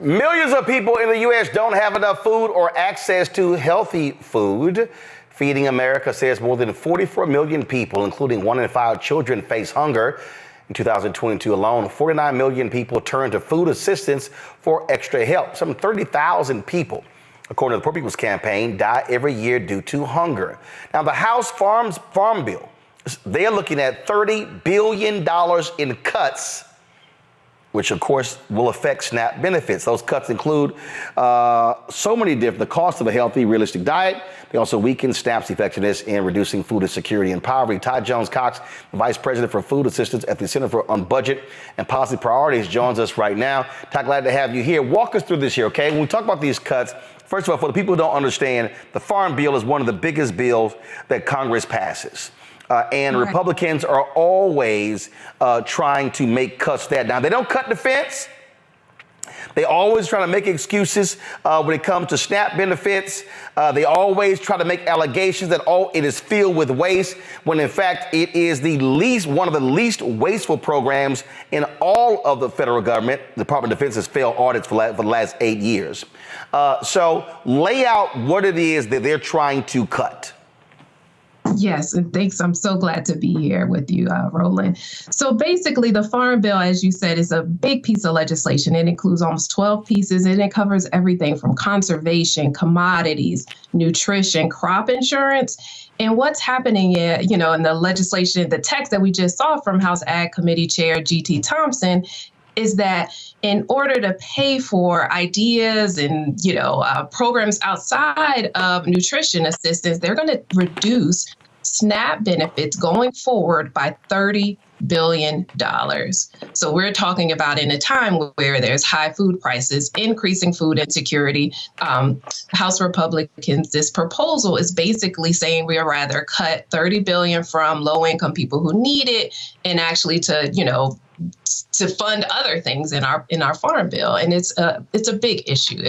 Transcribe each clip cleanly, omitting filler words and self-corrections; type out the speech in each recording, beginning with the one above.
Millions of people in the U.S. don't have enough food or access to healthy food. Feeding America says more than 44 million people, including 1 in 5 children, face hunger. In 2022 alone, 49 million people turned to food assistance for extra help. Some 30,000 people, according to the Poor People's Campaign, die every year due to hunger. Now, the House Farm Bill, they're looking at $30 billion in cuts, which of course will affect SNAP benefits. Those cuts include so many different, the cost of a healthy, realistic diet. They also weaken SNAP's effectiveness in reducing food insecurity and poverty. Jones Cox, the Vice President for Food Assistance at the Center for Budget and Policy Priorities, joins us right now. Todd, glad to have you here. Walk us through this here, okay? When we talk about these cuts, first of all, for the people who don't understand, the Farm Bill is one of the biggest bills that Congress passes. And Republicans are always trying to make cuts that. Now, they don't cut defense. They always try to make excuses when it comes to SNAP benefits. They always try to make allegations that it is filled with waste, when in fact it is one of the least wasteful programs in all of the federal government. The Department of Defense has failed audits for the last 8 years. So lay out what it is that they're trying to cut. Yes, and thanks. I'm so glad to be here with you, Roland. So basically, the Farm Bill, as you said, is a big piece of legislation. It includes almost 12 pieces, and it covers everything from conservation, commodities, nutrition, crop insurance. And what's happening, in the legislation, the text that we just saw from House Ag Committee Chair G.T. Thompson, is that in order to pay for ideas and, programs outside of nutrition assistance, they're going to reduce SNAP benefits going forward by $30 billion. So we're talking about in a time where there's high food prices, increasing food insecurity. House Republicans, this proposal is basically saying we would rather cut $30 billion from low-income people who need it and actually to fund other things in our Farm Bill. And it's a big issue.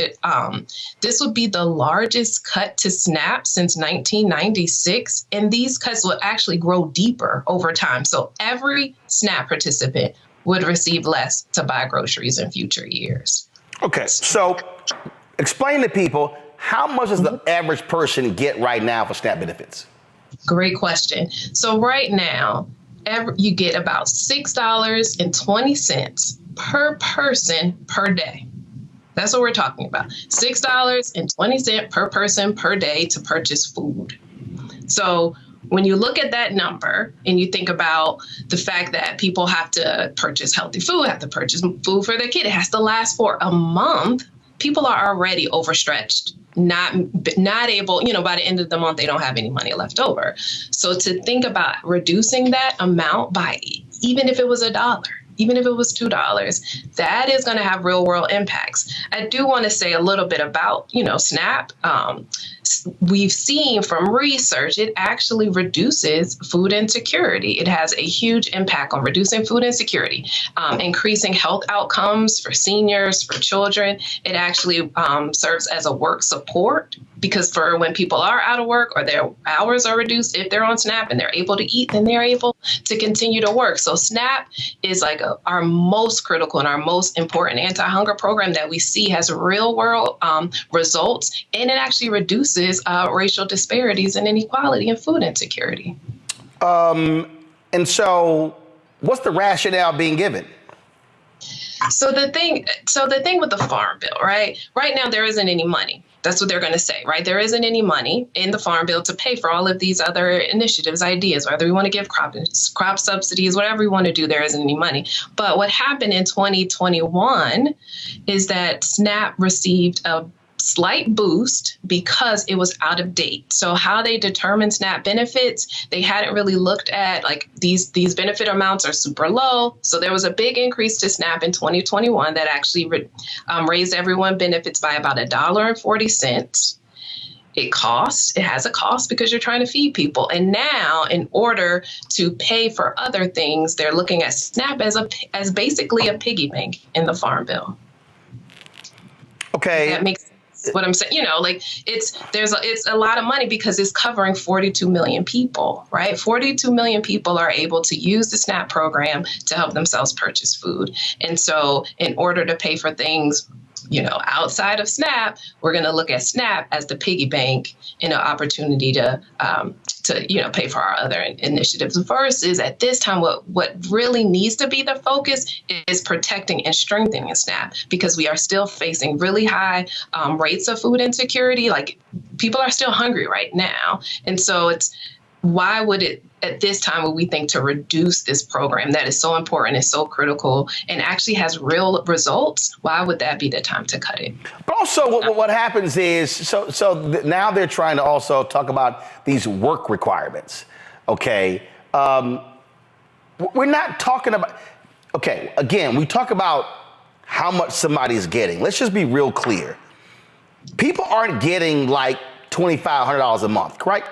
This would be the largest cut to SNAP since 1996. And these cuts will actually grow deeper over time. So every SNAP participant would receive less to buy groceries in future years. Okay, so explain to people, how much does the average person get right now for SNAP benefits? Great question. So right now, you get about $6.20 per person per day. That's what we're talking about. $6.20 per person per day to purchase food. So when you look at that number and you think about the fact that people have to purchase healthy food, have to purchase food for their kid, it has to last for a month, people are already overstretched. Not able, by the end of the month, they don't have any money left over. So to think about reducing that amount by, even if it was $1, even if it was $2, that is going to have real world impacts. I do want to say a little bit about, SNAP. We've seen from research, it actually reduces food insecurity. It has a huge impact on reducing food insecurity, increasing health outcomes for seniors, for children. It actually serves as a work support, because for when people are out of work or their hours are reduced, if they're on SNAP and they're able to eat, then they're able to continue to work. So SNAP is like our most critical and our most important anti-hunger program that we see has real world results, and it actually reduces racial disparities and inequality and food insecurity. And so what's the rationale being given? So the thing with the Farm Bill, right now, there isn't any money. That's what they're going to say, right? There isn't any money in the Farm Bill to pay for all of these other initiatives, ideas, whether we want to give crop subsidies, whatever we want to do, there isn't any money. But what happened in 2021 is that SNAP received a slight boost because it was out of date. So how they determine SNAP benefits, they hadn't really looked at, like, these benefit amounts are super low. So there was a big increase to SNAP in 2021 that actually raised everyone benefits by about $1.40. It has a cost because you're trying to feed people. And now, in order to pay for other things, they're looking at SNAP as basically a piggy bank in the Farm Bill. Okay. That makes sense. What I'm saying, it's a lot of money because it's covering 42 million people, right? 42 million people are able to use the SNAP program to help themselves purchase food. And so in order to pay for things outside of SNAP, we're going to look at SNAP as the piggy bank and an opportunity to pay for our other initiatives. Versus at this time, what really needs to be the focus is protecting and strengthening SNAP, because we are still facing really high rates of food insecurity. Like, people are still hungry right now. And so why would it, at this time, would we think to reduce this program that is so important and so critical and actually has real results? Why would that be the time to cut it? But also what happens is, now they're trying to also talk about these work requirements. Okay. We're not talking about, okay, again, we talk about how much somebody's getting. Let's just be real clear. People aren't getting like $2,500 a month, right?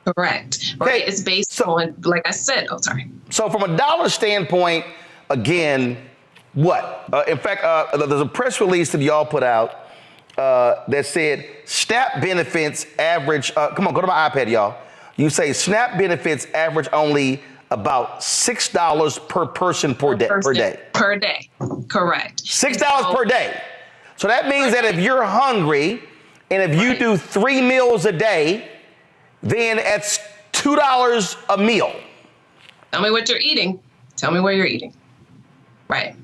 Correct. Right. It's based on, like I said, So from a dollar standpoint, again, what? In fact, there's a press release that y'all put out that said SNAP benefits average, come on, go to my iPad, y'all. You say SNAP benefits average only about $6 per person per day. Per day. Correct. $6 per day. So that means that if you're hungry and if you do 3 meals a day, then it's $2 a meal. Tell me what you're eating. Tell me where you're eating. Right.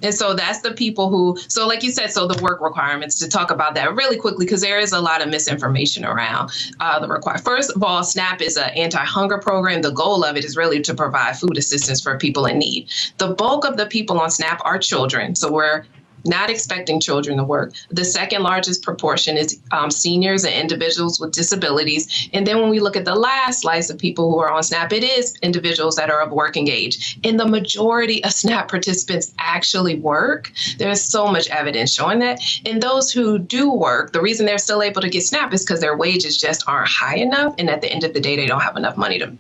And so that's the people who, so like you said, so the work requirements, to talk about that really quickly, because there is a lot of misinformation around the requirement. First of all, SNAP is an anti-hunger program. The goal of it is really to provide food assistance for people in need. The bulk of the people on SNAP are children. So we're not expecting children to work. The second largest proportion is seniors and individuals with disabilities. And then when we look at the last slice of people who are on SNAP, it is individuals that are of working age. And the majority of SNAP participants actually work. There's so much evidence showing that. And those who do work, the reason they're still able to get SNAP is because their wages just aren't high enough. And at the end of the day, they don't have enough money to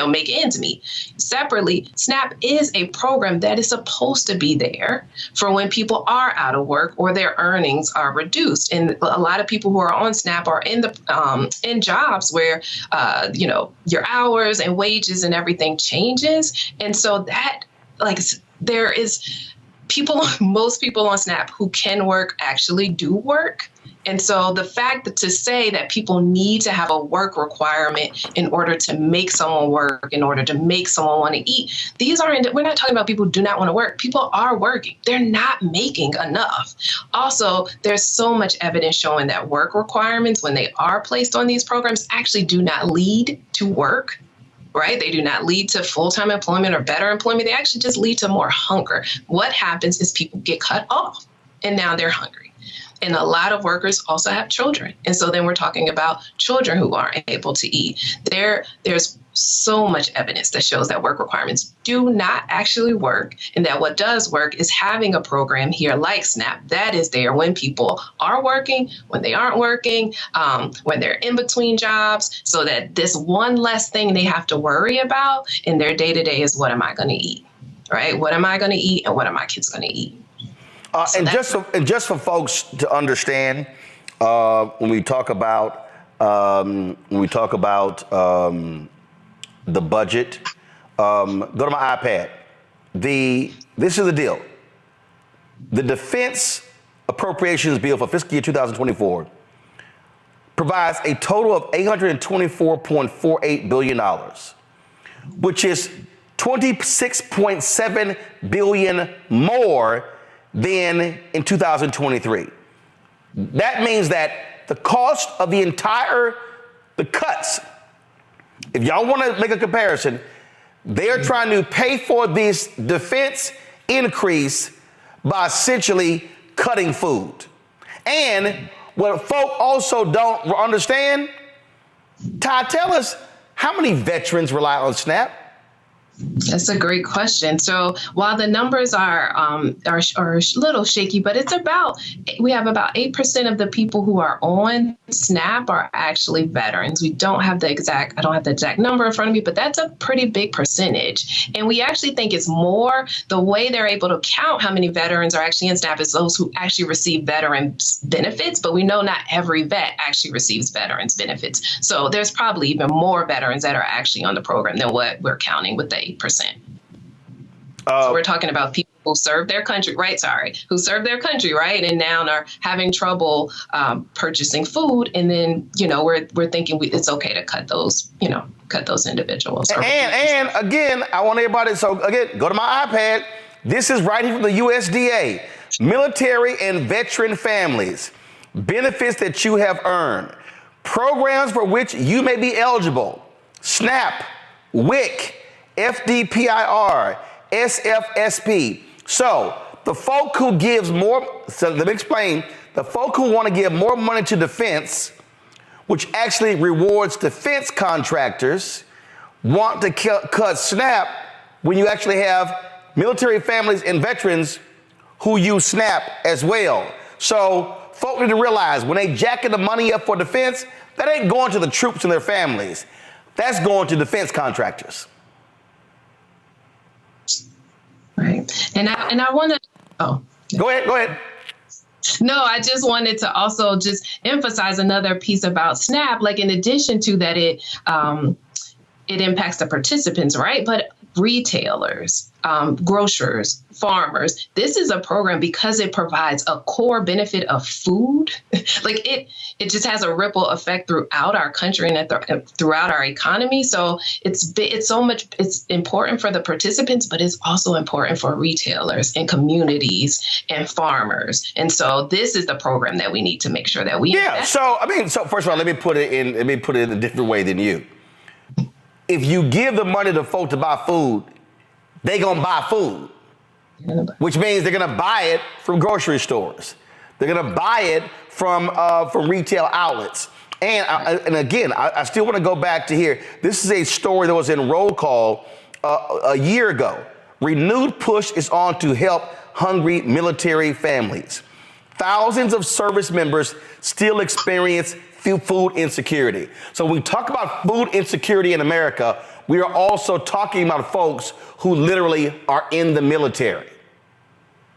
make ends meet. Separately, SNAP is a program that is supposed to be there for when people are out of work or their earnings are reduced. And a lot of people who are on SNAP are in jobs where your hours and wages and everything changes. And so that, there is most people on SNAP who can work actually do work. And so the fact that to say that people need to have a work requirement in order to make someone work, in order to make someone want to eat, we're not talking about people who do not want to work. People are working. They're not making enough. Also, there's so much evidence showing that work requirements, when they are placed on these programs, actually do not lead to work. Right? They do not lead to full-time employment or better employment. They actually just lead to more hunger. What happens is people get cut off and now they're hungry. And a lot of workers also have children. And so then we're talking about children who aren't able to eat. There's so much evidence that shows that work requirements do not actually work, and that what does work is having a program here like SNAP that is there when people are working, when they aren't working, when they're in between jobs, so that this one less thing they have to worry about in their day-to-day is, what am I going to eat? Right? What am I going to eat, and what are my kids going to eat? Just for folks to understand, when we talk about the budget, go to my iPad. This is the deal. The Defense Appropriations Bill for fiscal year 2024 provides a total of $824.48 billion, which is $26.7 billion more than in 2023. That means that the cost of the cuts, if y'all want to make a comparison, they are trying to pay for this defense increase by essentially cutting food. And what folk also don't understand, Ty, tell us, how many veterans rely on SNAP? That's a great question. So while the numbers are a little shaky, but we have about 8% of the people who are on SNAP are actually veterans. I don't have the exact number in front of me, but that's a pretty big percentage. And we actually think it's more the way they're able to count how many veterans are actually in SNAP is those who actually receive veterans benefits. But we know not every vet actually receives veterans benefits. So there's probably even more veterans that are actually on the program than what we're counting with the 8%. So we're talking about people who served their country, right? Who served their country, right? And now are having trouble purchasing food. And then, we're thinking it's okay to cut those individuals. And again, I want everybody, so again, go to my iPad. This is right here from the USDA. Military and veteran families, benefits that you have earned, programs for which you may be eligible: SNAP, WIC, FDPIR, SFSP. So the folk who gives more, so let me explain, the folk who want to give more money to defense, which actually rewards defense contractors, want to cut SNAP when you actually have military families and veterans who use SNAP as well. So folk need to realize when they jacking the money up for defense, that ain't going to the troops and their families. That's going to defense contractors. Right. And I want to, Go ahead. No, I just wanted to also just emphasize another piece about SNAP. Like, in addition to that, it impacts the participants, right? But retailers, grocers, farmers, this is a program because it provides a core benefit of food. Like it just has a ripple effect throughout our country and throughout our economy. So it's important for the participants, but it's also important for retailers and communities and farmers. And so this is the program that we need to make sure that we invest. So first of all, let me put it in a different way than you. If you give the money to folk to buy food, they gonna buy food, which means they're gonna buy it from grocery stores. They're gonna buy it from retail outlets. And again, I still want to go back to here. This is a story that was in Roll Call a year ago. Renewed push is on to help hungry military families. Thousands of service members still experience food insecurity. So when we talk about food insecurity in America, we are also talking about folks who literally are in the military.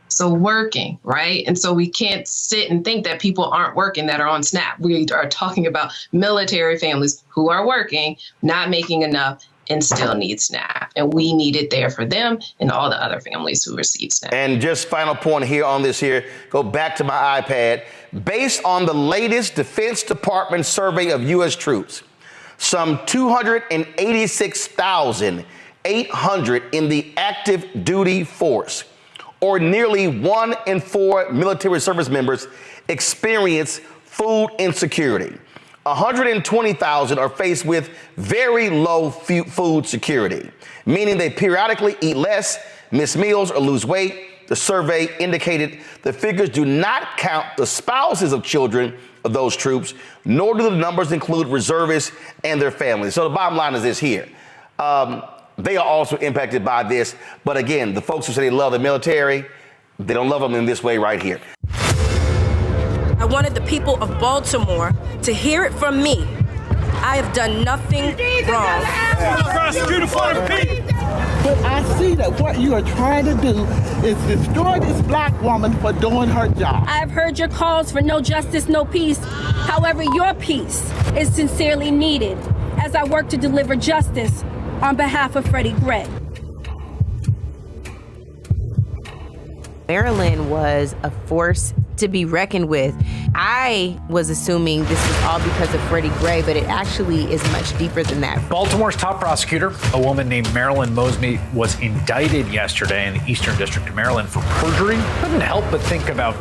So working, right? And so we can't sit and think that people aren't working that are on SNAP. We are talking about military families who are working, not making enough, and still need SNAP. And we need it there for them and all the other families who receive SNAP. And just final point here on this here, go back to my iPad. Based on the latest Defense Department survey of U.S. troops, some 286,800 in the active duty force, or nearly 1 in 4 military service members, experience food insecurity. 120,000 are faced with very low food security, meaning they periodically eat less, miss meals, or lose weight. The survey indicated the figures do not count the spouses of children of those troops, nor do the numbers include reservists and their families. So the bottom line is this here. They are also impacted by this. But again, the folks who say they love the military, they don't love them in this way right here. I wanted the people of Baltimore to hear it from me. I have done nothing wrong. But I see that what you are trying to do is destroy this black woman for doing her job. I have heard your calls for no justice, no peace. However, your peace is sincerely needed as I work to deliver justice on behalf of Freddie Gray. Maryland was a force to be reckoned with. I was assuming this was all because of Freddie Gray, but it actually is much deeper than that. Baltimore's top prosecutor, a woman named Marilyn Mosby, was indicted yesterday in the Eastern District of Maryland for perjury. Couldn't help but think about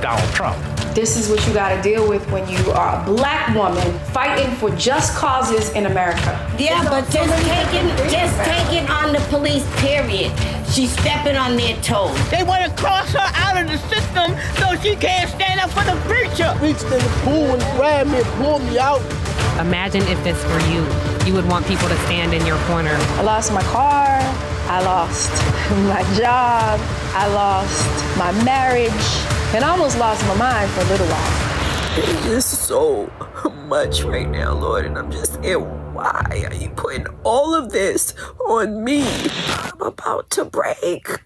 Donald Trump. This is what you got to deal with when you are a black woman fighting for just causes in America. Yeah, but just taking on the police, period. She's stepping on their toes. They want to cross her out of the system so she can't stand up for the preacher. Reached in the pool and grabbed me and pulled me out. Imagine if this were you. You would want people to stand in your corner. I lost my car. I lost my job. I lost my marriage. And I almost lost my mind for a little while. It's just so much right now, Lord, and I'm just saying, why are you putting all of this on me? I'm about to break.